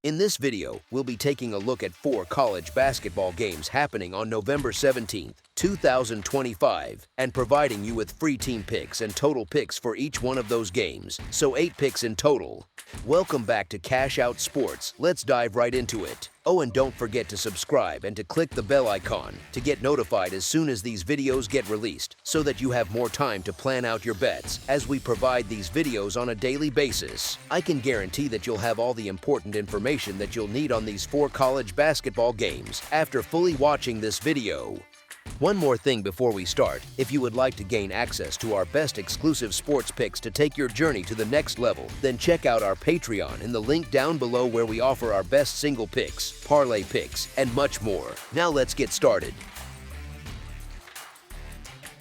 In this video, we'll be taking a look at 4 college basketball games happening on November 17th, 2025, and providing you with free team picks and total picks for each one of those games, so 8 picks in total. Welcome back to Cash Out Sports. Let's dive right into it. Oh, and don't forget to subscribe and to click the bell icon to get notified as soon as these videos get released, so that you have more time to plan out your bets as we provide these videos on a daily basis. I can guarantee that you'll have all the important information that you'll need on these 4 college basketball games after fully watching this video. One more thing before we start, if you would like to gain access to our best exclusive sports picks to take your journey to the next level, then check out our Patreon in the link down below where we offer our best single picks, parlay picks, and much more. Now let's get started.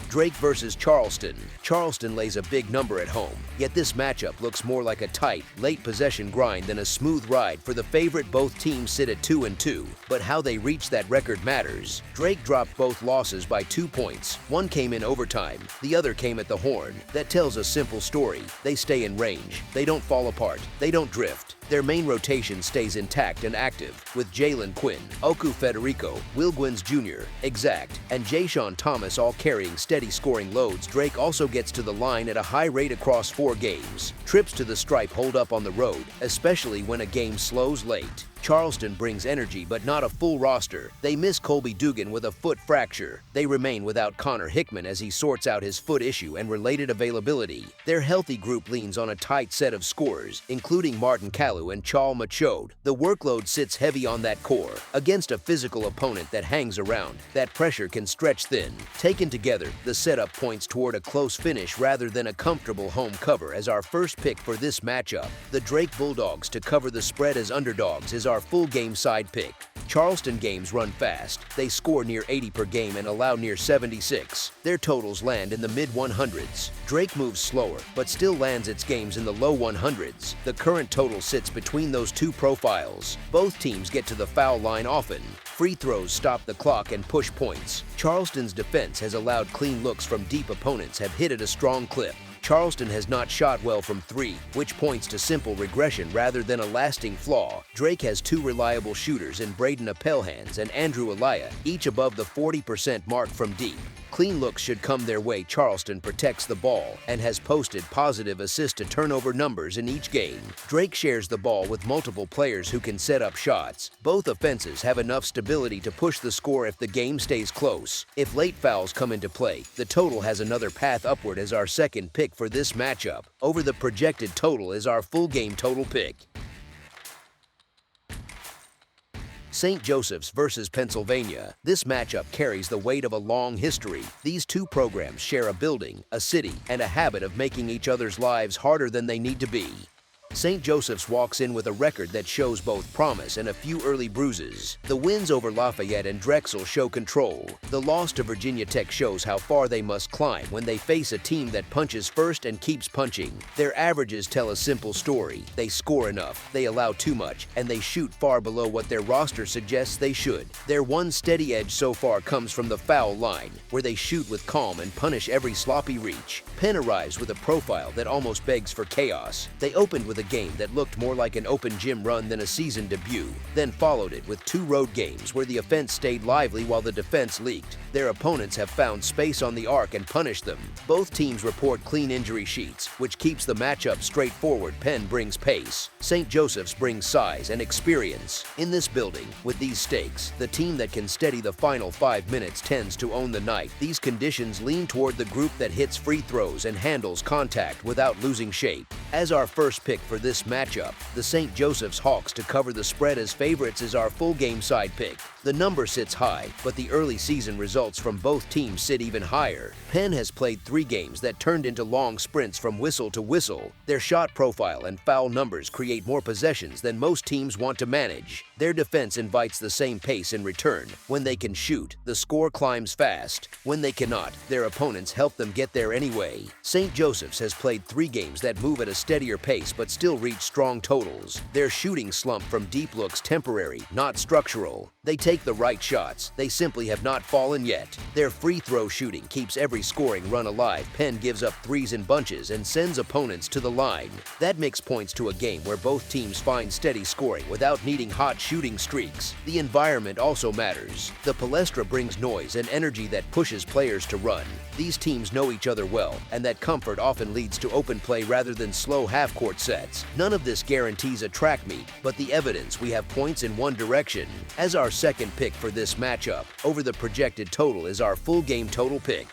Drake versus Charleston. Charleston lays a big number at home, yet this matchup looks more like a tight, late possession grind than a smooth ride for the favorite. Both teams sit at 2-2, but how they reach that record matters. Drake dropped both losses by 2 points. One came in overtime, the other came at the horn. That tells a simple story. They stay in range. They don't fall apart. They don't drift. Their main rotation stays intact and active, with Jalen Quinn, Oku Federico, Will Gwynns Jr., Exact, and Jayshawn Thomas all carrying steady scoring loads. Drake also gets to the line at a high rate across 4 games. Trips to the stripe hold up on the road, especially when a game slows late. Charleston brings energy but not a full roster. They miss Colby Dugan with a foot fracture. They remain without Connor Hickman as he sorts out his foot issue and related availability. Their healthy group leans on a tight set of scorers, including Martin Kalu and Chal Machode. The workload sits heavy on that core. Against a physical opponent that hangs around, that pressure can stretch thin. Taken together, the setup points toward a close finish rather than a comfortable home cover. As our first pick for this matchup, the Drake Bulldogs to cover the spread as underdogs is our full game side pick. Charleston games run fast. They score near 80 per game and allow near 76. Their totals land in the mid-100s. Drake moves slower, but still lands its games in the low 100s. The current total sits between those two profiles. Both teams get to the foul line often. Free throws stop the clock and push points. Charleston's defense has allowed clean looks from deep opponents have hit at a strong clip. Charleston has not shot well from 3, which points to simple regression rather than a lasting flaw. Drake has 2 reliable shooters in Braden Appelhans and Andrew Elia, each above the 40% mark from deep. Clean looks should come their way. Charleston protects the ball and has posted positive assist-to-turnover numbers in each game. Drake shares the ball with multiple players who can set up shots. Both offenses have enough stability to push the score if the game stays close. If late fouls come into play, the total has another path upward as our second pick for this matchup. Over the projected total is our full game total pick. St. Joseph's versus Pennsylvania. This matchup carries the weight of a long history. These two programs share a building, a city, and a habit of making each other's lives harder than they need to be. St. Joseph's walks in with a record that shows both promise and a few early bruises. The wins over Lafayette and Drexel show control. The loss to Virginia Tech shows how far they must climb when they face a team that punches first and keeps punching. Their averages tell a simple story. They score enough, they allow too much, and they shoot far below what their roster suggests they should. Their one steady edge so far comes from the foul line, where they shoot with calm and punish every sloppy reach. Penn arrives with a profile that almost begs for chaos. They opened with a game that looked more like an open gym run than a season debut, then followed it with 2 road games where the offense stayed lively while the defense leaked. Their opponents have found space on the arc and punished them. Both teams report clean injury sheets, which keeps the matchup straightforward. Penn brings pace. St. Joseph's brings size and experience. In this building, with these stakes, the team that can steady the final 5 minutes tends to own the night. These conditions lean toward the group that hits free throws and handles contact without losing shape. As our first pick for this matchup, the St. Joseph's Hawks to cover the spread as favorites is our full game side pick. The number sits high, but the early season results from both teams sit even higher. Penn has played 3 games that turned into long sprints from whistle to whistle. Their shot profile and foul numbers create more possessions than most teams want to manage. Their defense invites the same pace in return. When they can shoot, the score climbs fast. When they cannot, their opponents help them get there anyway. St. Joseph's has played 3 games that move at a steadier pace but still reach strong totals. Their shooting slump from deep looks temporary, not structural. They take the right shots, they simply have not fallen yet. Their free throw shooting keeps every scoring run alive. Penn gives up threes in bunches and sends opponents to the line. That makes points to a game where both teams find steady scoring without needing hot shooting streaks. The environment also matters. The Palestra brings noise and energy that pushes players to run. These teams know each other well, and that comfort often leads to open play rather than slow half-court sets. None of this guarantees a track meet, but the evidence we have points in one direction. As our second pick for this matchup, over the projected total is our full game total pick.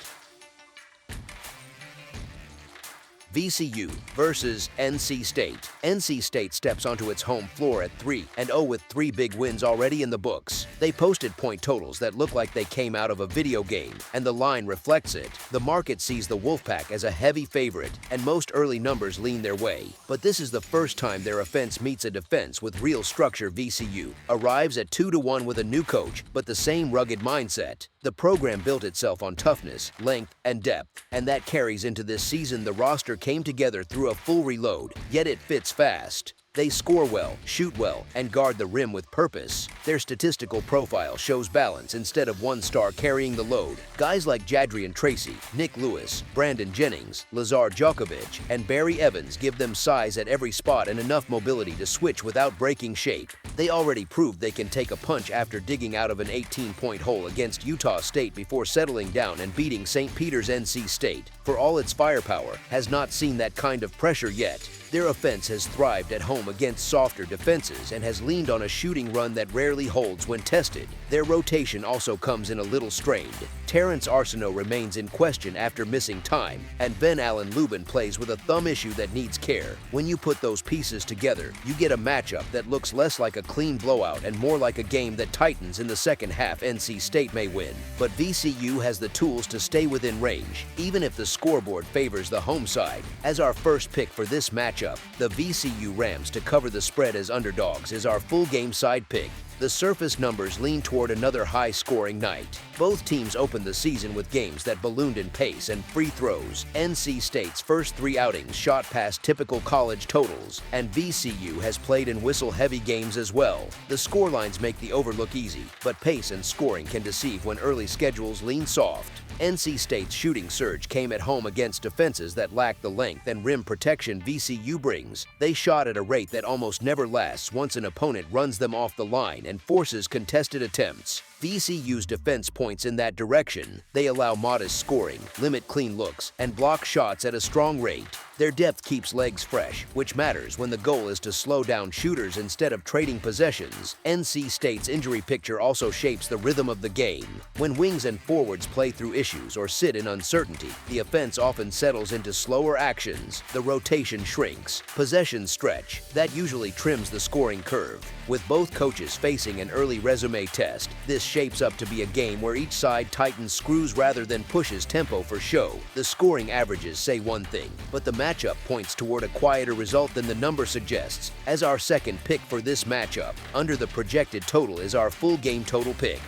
VCU versus NC State. NC State steps onto its home floor at 3-0 with 3 big wins already in the books. They posted point totals that look like they came out of a video game, and the line reflects it. The market sees the Wolfpack as a heavy favorite, and most early numbers lean their way. But this is the first time their offense meets a defense with real structure. VCU arrives at 2-1 with a new coach, but the same rugged mindset. The program built itself on toughness, length, and depth, and that carries into this season. The roster came together through a full reload, yet it fits fast. They score well, shoot well, and guard the rim with purpose. Their statistical profile shows balance instead of one star carrying the load. Guys like Jadrian Tracy, Nick Lewis, Brandon Jennings, Lazar Djokovic, and Barry Evans give them size at every spot and enough mobility to switch without breaking shape. They already proved they can take a punch after digging out of an 18-point hole against Utah State before settling down and beating St. Peter's. NC State, for all its firepower, has not seen that kind of pressure yet. Their offense has thrived at home against softer defenses and has leaned on a shooting run that rarely holds when tested. Their rotation also comes in a little strained. Terrence Arsenault remains in question after missing time, and Ben Allen Lubin plays with a thumb issue that needs care. When you put those pieces together, you get a matchup that looks less like a clean blowout and more like a game that tightens in the second half. NC State may win, but VCU has the tools to stay within range, even if the scoreboard favors the home side. As our first pick for this matchup, the VCU Rams to cover the spread as underdogs is our full game side pick. The surface numbers lean toward another high-scoring night. Both teams opened the season with games that ballooned in pace and free throws. NC State's first 3 outings shot past typical college totals, and VCU has played in whistle-heavy games as well. The scorelines make the overlook easy, but pace and scoring can deceive when early schedules lean soft. NC State's shooting surge came at home against defenses that lack the length and rim protection VCU brings. They shot at a rate that almost never lasts once an opponent runs them off the line and forces contested attempts. VCU's defense points in that direction. They allow modest scoring, limit clean looks, and block shots at a strong rate. Their depth keeps legs fresh, which matters when the goal is to slow down shooters instead of trading possessions. NC State's injury picture also shapes the rhythm of the game. When wings and forwards play through issues or sit in uncertainty, the offense often settles into slower actions. The rotation shrinks. Possessions stretch. That usually trims the scoring curve. With both coaches facing an early resume test, this shapes up to be a game where each side tightens screws rather than pushes tempo for show. The scoring averages say one thing, but the matchup points toward a quieter result than the number suggests. As our second pick for this matchup, under the projected total is our full game total pick.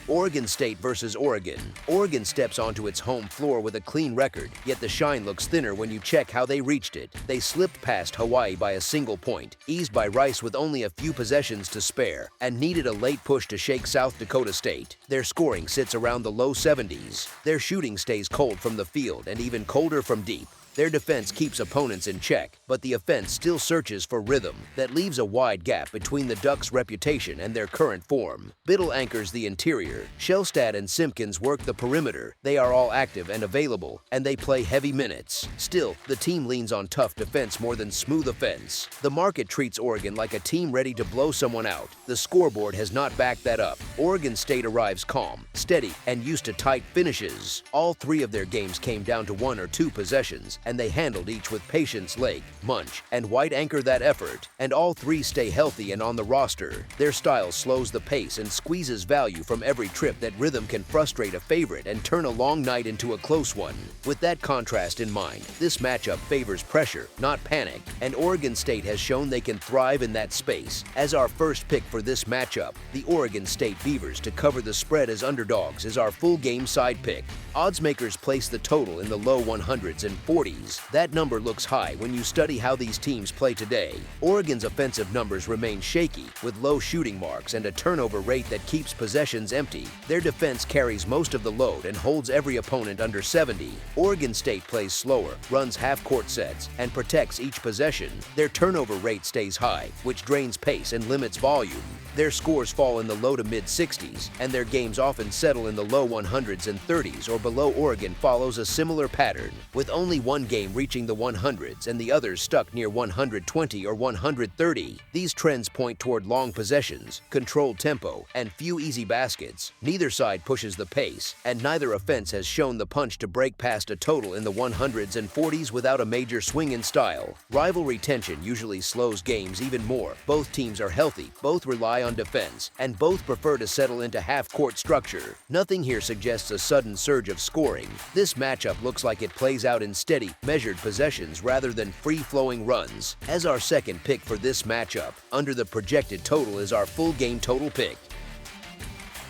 Oregon State versus Oregon. Oregon steps onto its home floor with a clean record, yet the shine looks thinner when you check how they reached it. They slipped past Hawaii by a single point, eased by Rice with only a few possessions to spare, and needed a late push to shake South Dakota State. Their scoring sits around the low 70s. Their shooting stays cold from the field and even colder from deep. Their defense keeps opponents in check, but the offense still searches for rhythm. That leaves a wide gap between the Ducks' reputation and their current form. Biddle anchors the interior. Shellstad and Simpkins work the perimeter. They are all active and available, and they play heavy minutes. Still, the team leans on tough defense more than smooth offense. The market treats Oregon like a team ready to blow someone out. The scoreboard has not backed that up. Oregon State arrives calm, steady, and used to tight finishes. All 3 of their games came down to 1 or 2 possessions, and they handled each with patience. Lake, Munch, and White anchor that effort, and all 3 stay healthy and on the roster. Their style slows the pace and squeezes value from every trip. That rhythm can frustrate a favorite and turn a long night into a close one. With that contrast in mind, this matchup favors pressure, not panic, and Oregon State has shown they can thrive in that space. As our first pick for this matchup, the Oregon State Beavers to cover the spread as underdogs is our full game side pick. Oddsmakers place the total in the low 100s and 40s. 50s. That number looks high when you study how these teams play today. Oregon's offensive numbers remain shaky, with low shooting marks and a turnover rate that keeps possessions empty. Their defense carries most of the load and holds every opponent under 70. Oregon State plays slower, runs half-court sets, and protects each possession. Their turnover rate stays high, which drains pace and limits volume. Their scores fall in the low to mid-60s, and their games often settle in the low 100s and 30s or below. Oregon follows a similar pattern, with only one game reaching the 100s and the others stuck near 120 or 130. These trends point toward long possessions, controlled tempo, and few easy baskets. Neither side pushes the pace, and neither offense has shown the punch to break past a total in the 100s and 40s without a major swing in style. Rivalry tension usually slows games even more. Both teams are healthy, both rely on defense, and both prefer to settle into half-court structure. Nothing here suggests a sudden surge of scoring. This matchup looks like it plays out in steady, measured possessions rather than free-flowing runs. As our second pick for this matchup, under the projected total is our full game total pick.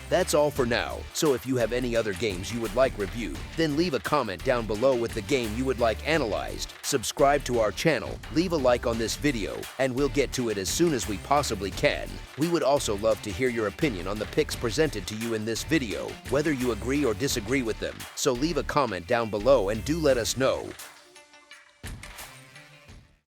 That's all for now, so if you have any other games you would like reviewed, then leave a comment down below with the game you would like analyzed. Subscribe to our channel, leave a like on this video, and we'll get to it as soon as we possibly can. We would also love to hear your opinion on the picks presented to you in this video, whether you agree or disagree with them. So leave a comment down below and do let us know.